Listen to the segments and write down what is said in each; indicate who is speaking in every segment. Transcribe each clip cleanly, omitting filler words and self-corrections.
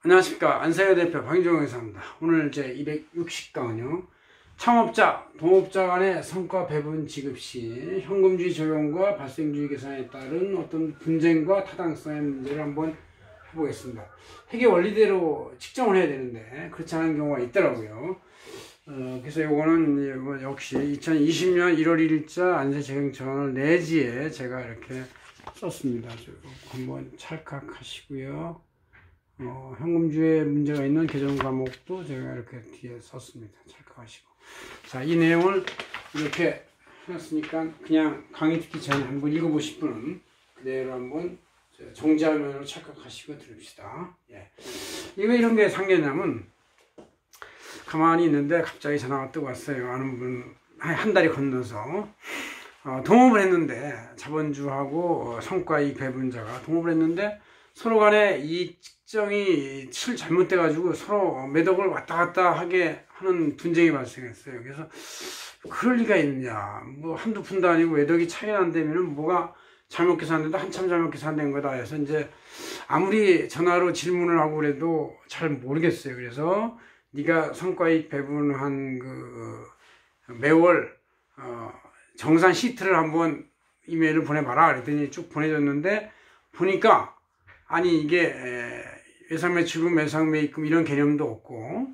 Speaker 1: 안녕하십니까. 안세요 대표 박인종 회사입니다. 오늘 제 260강은요. 창업자, 동업자 간의 성과 배분 지급 시 현금주의 적용과 발생주의 계산에 따른 어떤 분쟁과 타당성의 문제를 한번 해보겠습니다. 회계 원리대로 측정을 해야 되는데 그렇지 않은 경우가 있더라고요. 그래서 이거는 역시 2020년 1월 1일자 안세재경청을 내지에 제가 이렇게 썼습니다. 한번 찰칵하시고요. 현금주의 문제가 있는 개정 과목도 제가 이렇게 뒤에 썼습니다. 찰칵하시고. 자, 이 내용을 이렇게 해놨으니까 그냥 강의 듣기 전에 한번 읽어보실 분은 그대로 한번 정지화면으로 찰칵하시고 들읍시다. 예. 이거 이런 게 상계냐면 가만히 있는데 갑자기 전화가 뜨고 왔어요. 아는 분, 한 달이 건너서 동업을 했는데 자본주하고 성과이익 배분자가 동업을 했는데 서로 간에 이익 측정이 잘못돼 가지고 서로 매덕을 왔다 갔다 하게 하는 분쟁이 발생했어요. 그래서 그럴 리가 있느냐, 뭐 한두 푼도 아니고 매덕이 차이가 난다면은 뭐가 잘못 계산된다, 한참 잘못 계산된 거다 해서 이제 아무리 전화로 질문을 하고 그래도 잘 모르겠어요. 그래서 네가 성과이익 배분한 그 매월 정산 시트를 한번 이메일을 보내봐라 그랬더니 쭉 보내줬는데 보니까 아니 이게 예상매출금, 예상매입금 이런 개념도 없고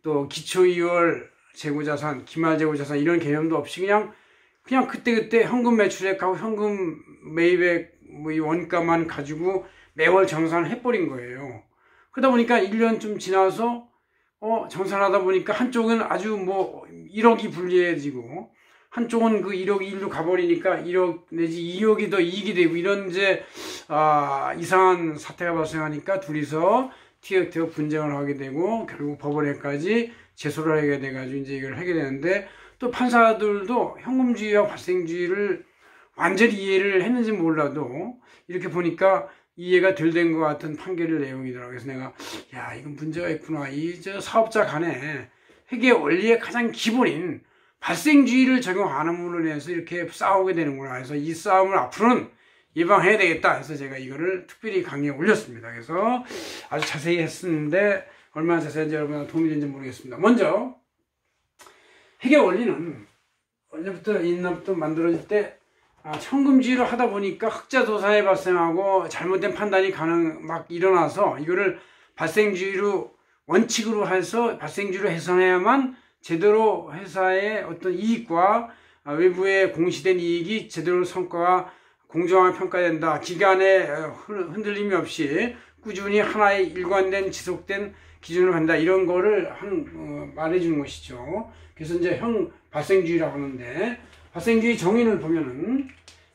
Speaker 1: 또 기초2월 재고자산, 기말재고자산 이런 개념도 없이 그냥 그때그때 현금 매출액하고 현금 매입액 뭐 이 원가만 가지고 매월 정산을 해버린 거예요. 그러다 보니까 1년 좀 지나서 정산하다 보니까 한쪽은 아주 뭐 1억이 불리해지고 한쪽은 그 1억이 1로 가버리니까 1억 내지 2억이 더 이익이 되고 이런 이제 이상한 사태가 발생하니까 둘이서 티격태격 분쟁을 하게 되고 결국 법원에까지 제소를 하게 돼가지고 이제 이걸 하게 되는데 또 판사들도 현금주의와 발생주의를 완전히 이해를 했는지 몰라도 이렇게 보니까 이해가 덜 된 것 같은 판결 내용이더라고요. 그래서 내가 야 이건 문제가 있구나. 저 사업자 간에 회계 원리의 가장 기본인 발생주의를 적용하는 인해서 이렇게 싸우게 되는구나. 그래서 이 싸움을 앞으로는 예방해야 되겠다 해서 제가 이거를 특별히 강의에 올렸습니다. 그래서 아주 자세히 했었는데 얼마나 자세한지 여러분한테 도움이 되는지 모르겠습니다. 먼저 회계 원리는 언제부터 옛날부터 만들어질 때 현금주의로 하다 보니까 흑자도산이 발생하고 잘못된 판단이 막 일어나서 이거를 발생주의로 원칙으로 해서 발생주의로 해석해야만 제대로 회사의 어떤 이익과 외부에 공시된 이익이 제대로 성과가 공정하게 평가된다. 기간에 흔들림이 없이 꾸준히 하나의 일관된 지속된 기준으로 간다. 이런 거를 말해주는 것이죠. 그래서 이제 발생주의라고 하는데 발생주의 정의를 보면은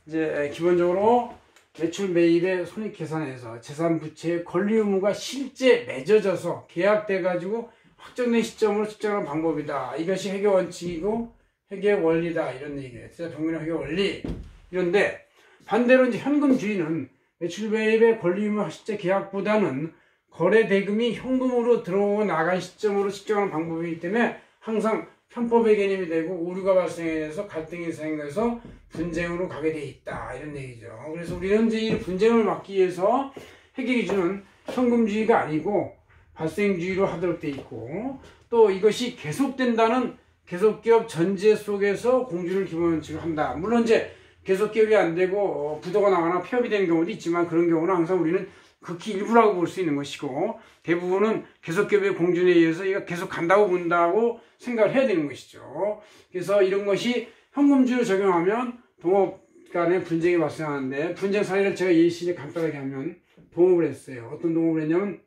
Speaker 1: 이제 기본적으로 매출 매입의 손익 계산에서 재산 부채의 권리 의무가 실제 맺어져서 계약돼 가지고 확정된 시점으로 측정하는 방법이다. 이것이 회계 원칙이고 회계 원리다. 이런 얘기예요. 정밀한 회계 원리. 이런데 반대로 이제 현금주의는 매출 매입의 권리 의무 실제 계약보다는 거래 대금이 현금으로 들어오고 나간 시점으로 측정하는 방법이기 때문에 항상 편법의 개념이 되고 오류가 발생해서 갈등이 생겨서 분쟁으로 가게 돼 있다. 이런 얘기죠. 그래서 우리는 이제 이 분쟁을 막기 위해서 회계 기준은 현금주의가 아니고 발생주의로 하도록 돼 있고 또 이것이 계속된다는 계속기업 전제 속에서 공준을 기본원칙으로 한다. 물론 이제 계속기업이 안 되고 부도가 나거나 폐업이 되는 경우도 있지만 그런 경우는 항상 우리는 극히 일부라고 볼 수 있는 것이고 대부분은 계속기업의 공준에 의해서 이거 계속 간다고 본다고 생각을 해야 되는 것이죠. 그래서 이런 것이 현금주의를 적용하면 동업 간의 분쟁이 발생하는데 분쟁 사례를 제가 예시를 간단하게 하면 동업을 했어요. 어떤 동업을 했냐면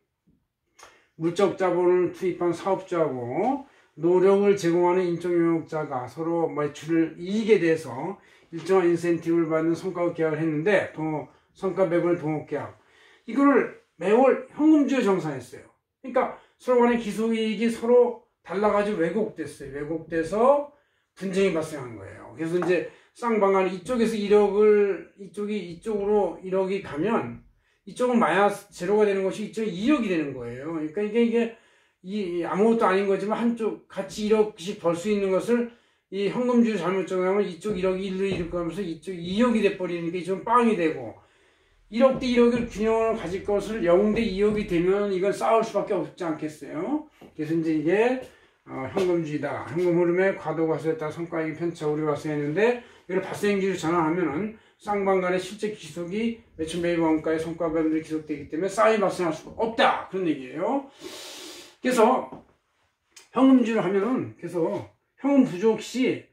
Speaker 1: 물적 자본을 투입한 사업자하고 노력을 제공하는 인적용역자가 서로 매출을 이익에 대해서 일정한 인센티브를 받는 성과급 계약을 했는데 성과 배분의 동업계약 이거를 매월 현금주의로 정산했어요. 그러니까 서로 간의 기소이익이 서로 달라가지고 왜곡됐어요. 왜곡돼서 분쟁이 발생한 거예요. 그래서 이제 쌍방간 이쪽에서 1억을 이쪽으로 1억이 가면 이쪽은 마이너스 제로가 되는 것이 이쪽이 2억이 되는 거예요. 그러니까 이게 아무것도 아닌 거지만 한쪽 같이 1억씩 벌 수 있는 것을 이 현금주의 잘못 적용하면 이쪽 1억이 1로 이렇게 하면서 이쪽 2억이 돼버리니까 이쪽은 빵이 되고 1억 대 1억을 균형을 가질 것을 0 대 2억이 되면 이건 싸울 수밖에 없지 않겠어요. 그래서 이제 이게 현금주의다. 현금 흐름의 과도 과소에 따라 성과액이 편차율이 발생했는데 이걸 발생주의로 전환하면은 쌍방간의 실제 기속이 매출 매입 원가의 성과 배분이 기속되기 때문에 싸움이 발생할 수가 없다. 그런 얘기예요. 그래서 현금주의를 하면은 그래서 현금 부족 시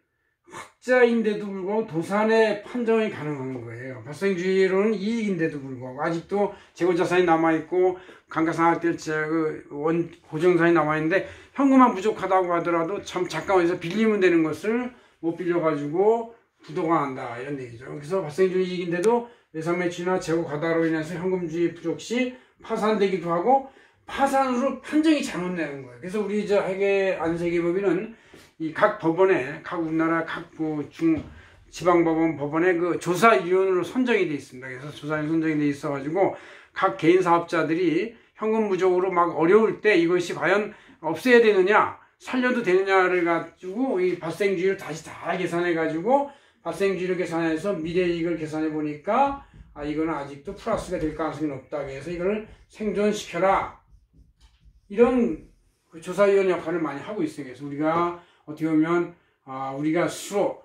Speaker 1: 흑자인데도 불구하고 도산의 판정이 가능한 거예요. 발생주의로는 이익인데도 불구하고 아직도 재고자산이 남아있고 감가상각del치 고정자산이 남아있는데 현금만 부족하다고 하더라도 잠깐 어디서 빌리면 되는 것을 못 빌려가지고 부도가 난다 이런 얘기죠. 그래서 발생주의 이익인데도 외상매출이나 재고 과다로 인해서 현금주의 부족 시 파산되기도 하고 파산으로 판정이 잘못 내는 거예요. 그래서 우리 회계 안세계법인은 이 각 법원에, 각 우리나라 각 지방법원 법원에 그 조사위원으로 선정이 돼 있습니다. 그래서 조사위원 선정이 돼 있어가지고 각 개인 사업자들이 현금 부족으로 막 어려울 때 이것이 과연 없애야 되느냐, 살려도 되느냐를 가지고 이 발생주의를 다시 다 계산해가지고 발생주의를 계산해서 미래이익을 계산해 보니까 이거는 아직도 플러스가 될 가능성이 높다. 그래서 이걸 생존시켜라. 이런 조사위원 역할을 많이 하고 있어요. 그래서 우리가 어떻게 보면 우리가 스스로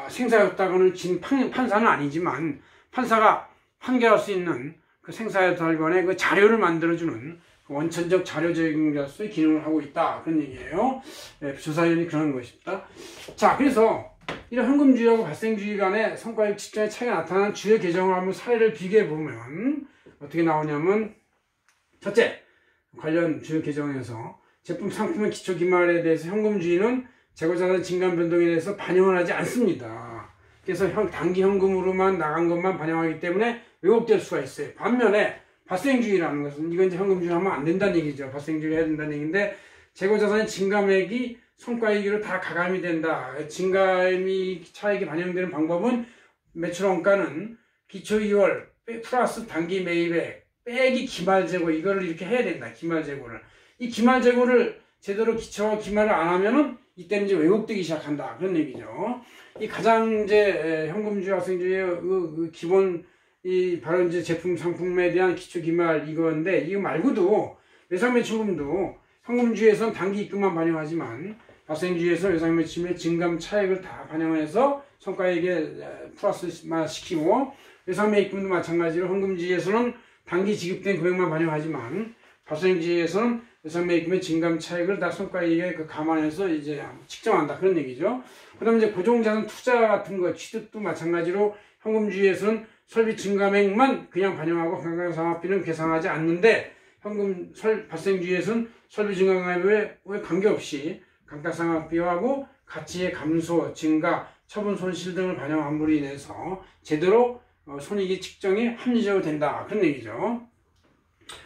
Speaker 1: 생사였다고는 진 판사는 아니지만 판사가 판결할 수 있는 그 생사였다관의 그 자료를 만들어주는 그 원천적 자료 제공자로서의 기능을 하고 있다. 그런 얘기예요. 네, 조사위원이 그런 것입니다. 자, 그래서 이런 현금주의하고 발생주의 간의 성과익 측정의 차이가 나타나는 주요 계정을 한번 사례를 비교해 보면 어떻게 나오냐면 첫째, 관련 주요 계정에서 제품 상품의 기초기말에 대해서 현금주의는 재고자산 증감 변동에 대해서 반영을 하지 않습니다. 그래서 단기 현금으로만 나간 것만 반영하기 때문에 왜곡될 수가 있어요. 반면에 발생주의라는 것은 이건 이제 현금주의 하면 안 된다는 얘기죠. 발생주의 해야 된다는 얘기인데 재고자산의 증감액이 성과이익으로 다 가감이 된다. 증감이 차익이 반영되는 방법은 매출 원가는 기초 2월 플러스 단기 매입액 빼기 기말재고 이거를 이렇게 해야 된다. 기말재고를. 이 기말재고를 제대로 기초와 기말을 안 하면은 이때는 이제 왜곡되기 시작한다. 그런 얘기죠. 이 가장 이제 현금주의, 발생주의의 그 기본 바로 이제 제품 상품에 대한 기초 기말 이건데 이거 말고도 외상매출금도 현금주의에서는 단기 입금만 반영하지만 발생주의에서 외상매출의 증감 차익을 다 반영해서 성과액에 플러스만 시키고 외상매입금도 마찬가지로 현금주의에서는 단기 지급된 금액만 반영하지만 발생주의에서는 외상매입금의 증감 차익을 다 성과이익에 감안해서 이제 측정한다. 그런 얘기죠. 그 다음에 이제 고정자산 투자 같은 거, 취득도 마찬가지로 현금주의에서는 설비 증감액만 그냥 반영하고 감가상각비는 계산하지 않는데 발생주의에서는 설비 증감액에 관계없이 감가상각비하고 가치의 감소, 증가, 처분 손실 등을 반영함으로 인해서 제대로 손익이 측정이 합리적으로 된다. 그런 얘기죠.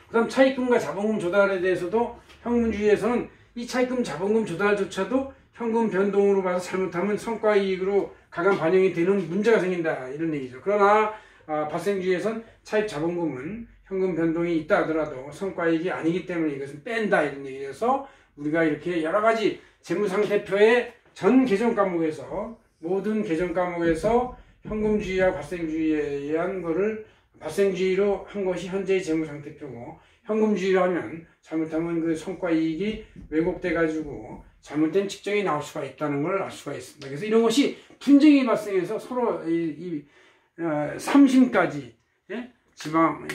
Speaker 1: 그 다음 차입금과 자본금 조달에 대해서도 현금주의에서는 이 차입금 자본금 조달조차도 현금 변동으로 봐서 잘못하면 성과이익으로 가감 반영이 되는 문제가 생긴다. 이런 얘기죠. 그러나 발생주의에서는 차입 자본금은 현금 변동이 있다 하더라도 성과이익이 아니기 때문에 이것은 뺀다. 이런 얘기여서 우리가 이렇게 여러가지 재무상태표의 전 계정 과목에서 모든 계정 과목에서 현금주의와 발생주의에 의한 거를 발생주의로 한 것이 현재의 재무상태표고 현금주의로 하면 잘못하면 그 성과이익이 왜곡돼 가지고 잘못된 측정이 나올 수가 있다는 걸 알 수가 있습니다. 그래서 이런 것이 분쟁이 발생해서 서로 삼심까지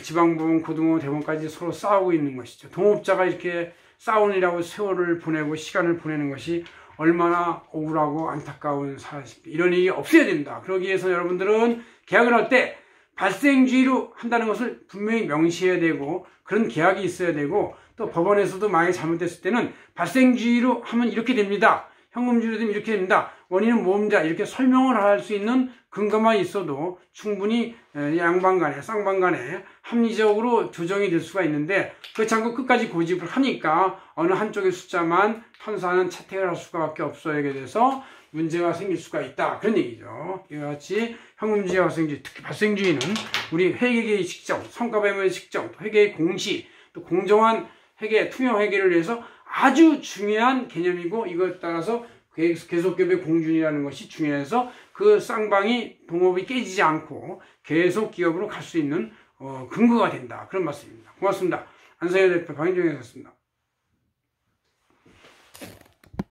Speaker 1: 지방법원, 고등법원, 대법원까지 서로 싸우고 있는 것이죠. 동업자가 이렇게 싸우느라고 세월을 보내고 시간을 보내는 것이 얼마나 억울하고 안타까운 사실입니다. 이런 일이 없어야 된다. 그러기 위해서 여러분들은 계약을 할 때 발생주의로 한다는 것을 분명히 명시해야 되고 그런 계약이 있어야 되고 또 법원에서도 만약에 잘못됐을 때는 발생주의로 하면 이렇게 됩니다. 현금주의로 되면 이렇게 됩니다. 원인은 뭐입니다. 이렇게 설명을 할 수 있는 근거만 있어도 충분히 양방 간에 쌍방 간에 합리적으로 조정이 될 수가 있는데 그렇지 않고 끝까지 고집을 하니까 어느 한쪽의 숫자만 판사는 채택을 할 수밖에 없어야 돼서 문제가 생길 수가 있다. 그런 얘기죠. 이와 같이 현금주의와 발생주의, 특히 발생주의는 우리 회계의 측정, 성과배분의 측정, 회계의 공시, 또 공정한 회계, 투명 회계를 위해서 아주 중요한 개념이고 이것에 따라서 계속기업의 공준이라는 것이 중요해서 그 쌍방이 동업이 깨지지 않고 계속 기업으로 갈 수 있는 근거가 된다. 그런 말씀입니다. 고맙습니다. 안성현 대표 박인종이었습니다.